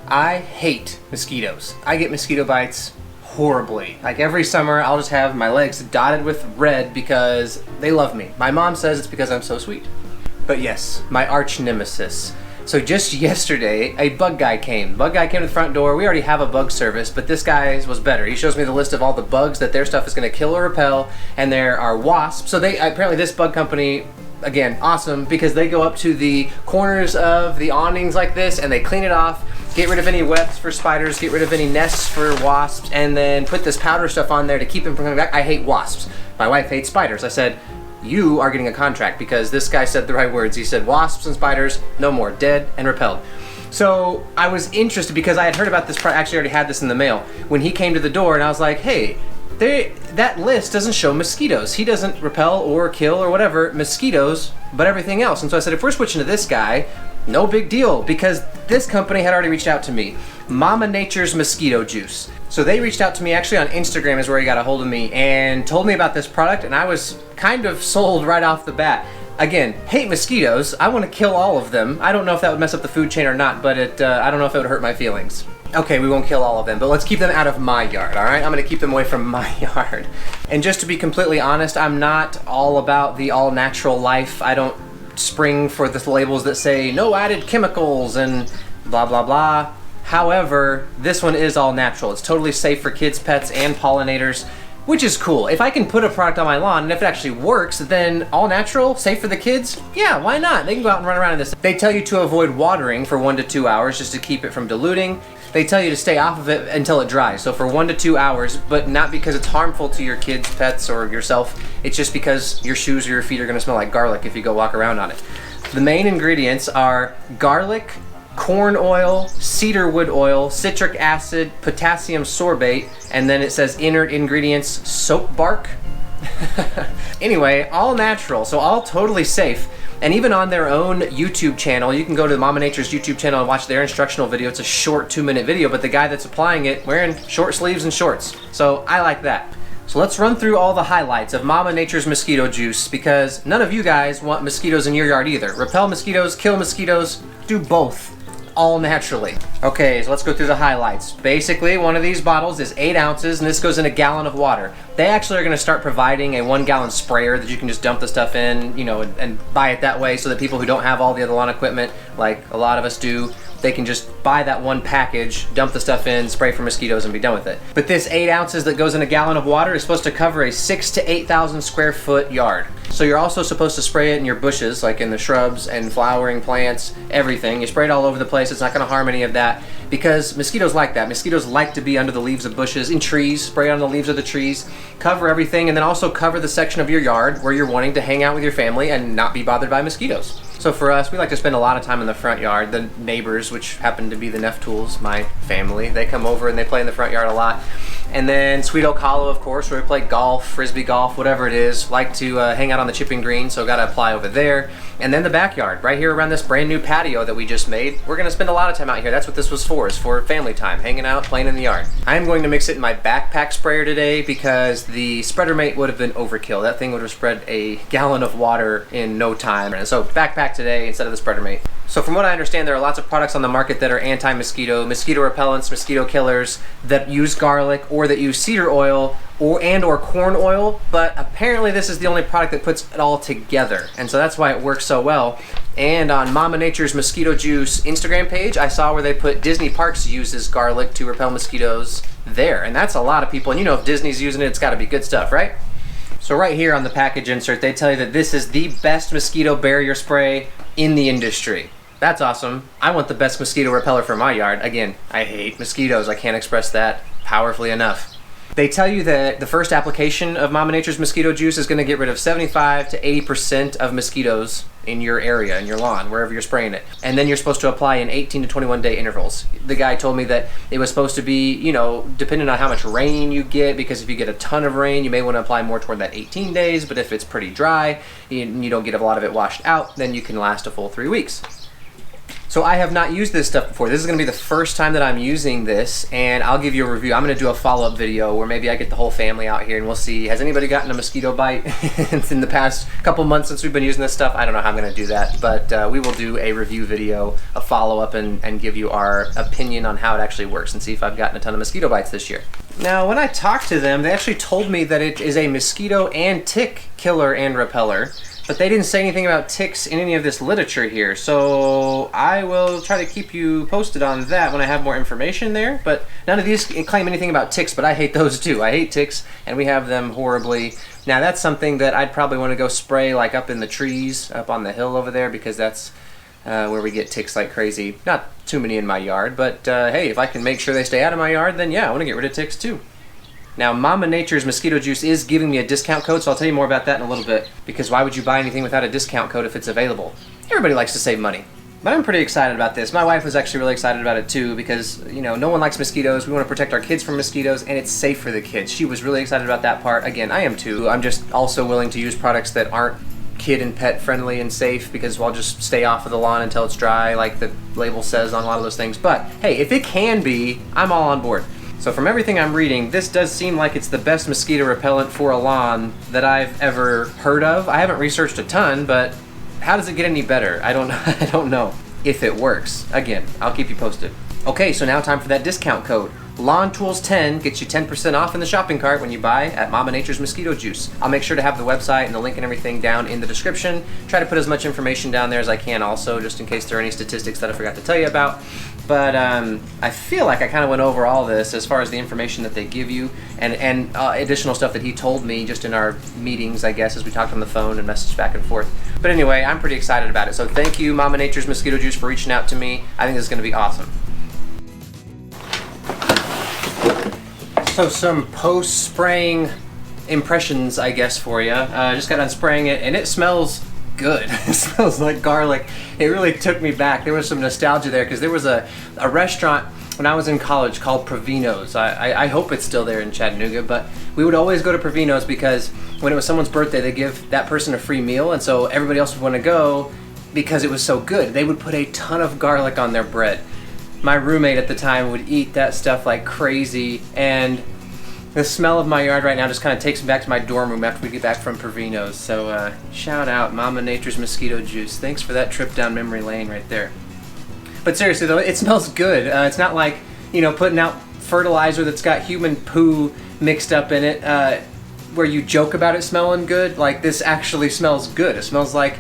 I hate mosquitoes. I get mosquito bites horribly. Like every summer I'll just have my legs dotted with red because they love me. My mom says it's because I'm so sweet. But yes, my arch nemesis. So just yesterday, a bug guy came. Bug guy came to the front door. We already have a bug service, but this guy's was better. He shows me the list of all the bugs that their stuff is gonna kill or repel, and there are wasps. So apparently this bug company, again, awesome, because they go up to the corners of the awnings like this and they clean it off, get rid of any webs for spiders, get rid of any nests for wasps, and then put this powder stuff on there to keep them from coming back. I hate wasps. My wife hates spiders. I said, you are getting a contract because this guy said the right words. He said wasps and spiders, no more, dead and repelled. So I was interested because I had heard about this, actually already had this in the mail, when he came to the door and I was like, hey, that list doesn't show mosquitoes. He doesn't repel or kill or whatever mosquitoes, but everything else. And so I said, if we're switching to this guy, no big deal, because this company had already reached out to me. Mama Nature's Mosquito Juice. So they reached out to me actually on Instagram is where he got a hold of me and told me about this product, and I was kind of sold right off the bat. Again, hate mosquitoes. I want to kill all of them. I don't know if that would mess up the food chain or not, but I don't know if it would hurt my feelings. Okay, we won't kill all of them, but let's keep them out of my yard, all right? I'm gonna keep them away from my yard. And just to be completely honest, I'm not all about the all-natural life. I don't spring for the labels that say no added chemicals and blah, blah, blah. However, this one is all natural. It's totally safe for kids, pets, and pollinators, which is cool. If I can put a product on my lawn and if it actually works, then all natural, safe for the kids, yeah, why not? They can go out and run around in this. They tell you to avoid watering for 1 to 2 hours just to keep it from diluting. They tell you to stay off of it until it dries, so for 1 to 2 hours, but not because it's harmful to your kids, pets, or yourself. It's just because your shoes or your feet are gonna smell like garlic if you go walk around on it. The main ingredients are garlic, corn oil, cedarwood oil, citric acid, potassium sorbate, and then it says inert ingredients, soap bark. Anyway, all natural, so all totally safe. And even on their own YouTube channel, you can go to Mama Nature's YouTube channel and watch their instructional video. It's a short 2-minute video, but the guy that's applying it wearing short sleeves and shorts. So I like that. So let's run through all the highlights of Mama Nature's Mosquito Juice, because none of you guys want mosquitoes in your yard either. Repel mosquitoes, kill mosquitoes, do both. All naturally. Okay, so let's go through the highlights. Basically, one of these bottles is 8 ounces, and this goes in a gallon of water. They actually are gonna start providing a 1-gallon sprayer that you can just dump the stuff in, you know, and buy it that way so that people who don't have all the other lawn equipment, like a lot of us do, they can just buy that one package, dump the stuff in, spray for mosquitoes, and be done with it. But this 8 ounces that goes in a gallon of water is supposed to cover a 6,000 to 8,000 square foot yard. So you're also supposed to spray it in your bushes, like in the shrubs and flowering plants, everything. You spray it all over the place. It's not gonna harm any of that because mosquitoes like that. Mosquitoes like to be under the leaves of bushes, in trees, spray on the leaves of the trees, cover everything, and then also cover the section of your yard where you're wanting to hang out with your family and not be bothered by mosquitoes. So for us, we like to spend a lot of time in the front yard. The neighbors, which happen to be the Neff Tools, my family, they come over and they play in the front yard a lot. And then Sweet Oak Hollow, of course, where we play golf, frisbee golf, whatever it is. Like to hang out on the chipping green, so gotta apply over there. And then the backyard, right here around this brand new patio that we just made. We're gonna spend a lot of time out here. That's what this was for, is for family time, hanging out, playing in the yard. I am going to mix it in my backpack sprayer today because the spreader mate would have been overkill. That thing would have spread a gallon of water in no time. And so backpack today instead of the spreader mate. So from what I understand, there are lots of products on the market that are anti-mosquito, mosquito repellents, mosquito killers that use garlic or that use cedar oil or corn oil, but apparently this is the only product that puts it all together. And so that's why it works so well. And on Mama Nature's Mosquito Juice Instagram page, I saw where they put Disney Parks uses garlic to repel mosquitoes there. And that's a lot of people. And you know, if Disney's using it, it's gotta be good stuff, right? So right here on the package insert, they tell you that this is the best mosquito barrier spray in the industry. That's awesome. I want the best mosquito repeller for my yard. Again, I hate mosquitoes. I can't express that powerfully enough. They tell you that the first application of Mama Nature's Mosquito Juice is going to get rid of 75 to 80% of mosquitoes in your area, in your lawn, wherever you're spraying it. And then you're supposed to apply in 18 to 21 day intervals. The guy told me that it was supposed to be, you know, depending on how much rain you get, because if you get a ton of rain, you may want to apply more toward that 18 days, but if it's pretty dry and you don't get a lot of it washed out, then you can last a full 3 weeks. So I have not used this stuff before. This is gonna be the first time that I'm using this, and I'll give you a review. I'm gonna do a follow-up video where maybe I get the whole family out here and we'll see, has anybody gotten a mosquito bite in the past couple months since we've been using this stuff? I don't know how I'm gonna do that, but we will do a review video, a follow-up, and give you our opinion on how it actually works and see if I've gotten a ton of mosquito bites this year. Now, when I talked to them, they actually told me that it is a mosquito and tick killer and repeller, but they didn't say anything about ticks in any of this literature here. So I will try to keep you posted on that when I have more information there. But none of these claim anything about ticks, but I hate those too. I hate ticks, and we have them horribly. Now that's something that I'd probably want to go spray like up in the trees, up on the hill over there, because that's where we get ticks like crazy. Not too many in my yard, but hey, if I can make sure they stay out of my yard, then yeah, I want to get rid of ticks too. Now, Mama Nature's Mosquito Juice is giving me a discount code, so I'll tell you more about that in a little bit, because why would you buy anything without a discount code if it's available? Everybody likes to save money. But I'm pretty excited about this. My wife was actually really excited about it too, because, you know, no one likes mosquitoes. We want to protect our kids from mosquitoes, and it's safe for the kids. She was really excited about that part. Again, I am too. I'm just also willing to use products that aren't kid and pet friendly and safe, because I'll just stay off of the lawn until it's dry, like the label says on a lot of those things. But hey, if it can be, I'm all on board. So from everything I'm reading, this does seem like it's the best mosquito repellent for a lawn that I've ever heard of. I haven't researched a ton, but how does it get any better? I don't know if it works. Again, I'll keep you posted. Okay, so now time for that discount code. Lawn Tools 10 gets you 10% off in the shopping cart when you buy at Mama Nature's Mosquito Juice. I'll make sure to have the website and the link and everything down in the description. Try to put as much information down there as I can also, just in case there are any statistics that I forgot to tell you about. But I feel like I kind of went over all this as far as the information that they give you and additional stuff that he told me just in our meetings, I guess, as we talked on the phone and messaged back and forth. But anyway, I'm pretty excited about it. So thank you, Mama Nature's Mosquito Juice, for reaching out to me. I think this is going to be awesome. So some post-spraying impressions, I guess, for you. Just got done spraying it, and it smells good. It smells like garlic. It really took me back. There was some nostalgia there, because there was a restaurant when I was in college called Provino's. I hope it's still there in Chattanooga, but we would always go to Provino's because when it was someone's birthday, they give that person a free meal, and so everybody else would want to go because it was so good. They would put a ton of garlic on their bread. My roommate at the time would eat that stuff like crazy, and the smell of my yard right now just kind of takes me back to my dorm room after we get back from Provino's. So shout out Mama Nature's Mosquito Juice. Thanks for that trip down memory lane right there. But seriously though, it smells good. It's not like, you know, putting out fertilizer that's got human poo mixed up in it, where you joke about it smelling good. Like, this actually smells good. It smells like,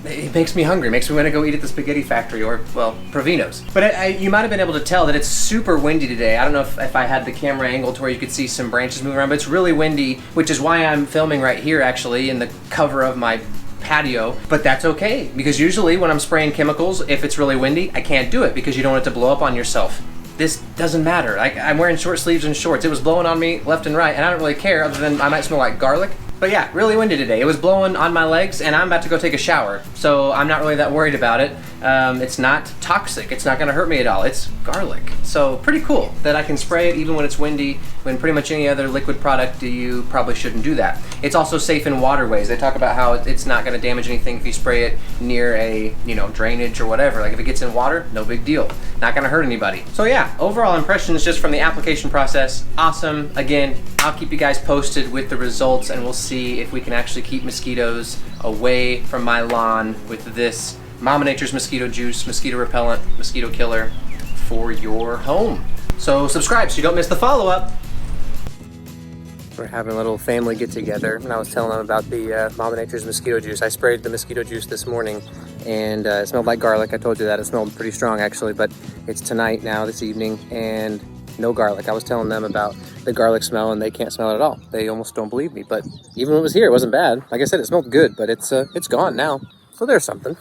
it makes me hungry. It makes me want to go eat at the spaghetti factory or, well, Provino's. But you might have been able to tell that it's super windy today. I don't know if I had the camera angled to where you could see some branches moving around, but it's really windy, which is why I'm filming right here, actually, in the cover of my patio. But that's okay, because usually when I'm spraying chemicals, if it's really windy, I can't do it because you don't want it to blow up on yourself. This doesn't matter. I'm wearing short sleeves and shorts. It was blowing on me left and right, and I don't really care, other than I might smell like garlic. But yeah, really windy today. It was blowing on my legs, and I'm about to go take a shower, so I'm not really that worried about it. It's not toxic. It's not going to hurt me at all. It's garlic. So pretty cool that I can spray it even when it's windy. When pretty much any other liquid product, you probably shouldn't do that. It's also safe in waterways. They talk about how it's not going to damage anything if you spray it near a, you know, drainage or whatever. Like if it gets in water, no big deal. Not going to hurt anybody. So yeah, overall impressions just from the application process, awesome. Again, I'll keep you guys posted with the results, and we'll see if we can actually keep mosquitoes away from my lawn with this Mama Nature's Mosquito Juice, mosquito repellent, mosquito killer for your home. So subscribe so you don't miss the follow-up. We're having a little family get-together, and I was telling them about the Mama Nature's Mosquito Juice. I sprayed the mosquito juice this morning, and it smelled like garlic. I told you that. It smelled pretty strong, actually, but it's tonight now, this evening, and no garlic. I was telling them about the garlic smell, and they can't smell it at all. They almost don't believe me, but even when it was here, it wasn't bad. Like I said, it smelled good, but it's gone now. So there's something.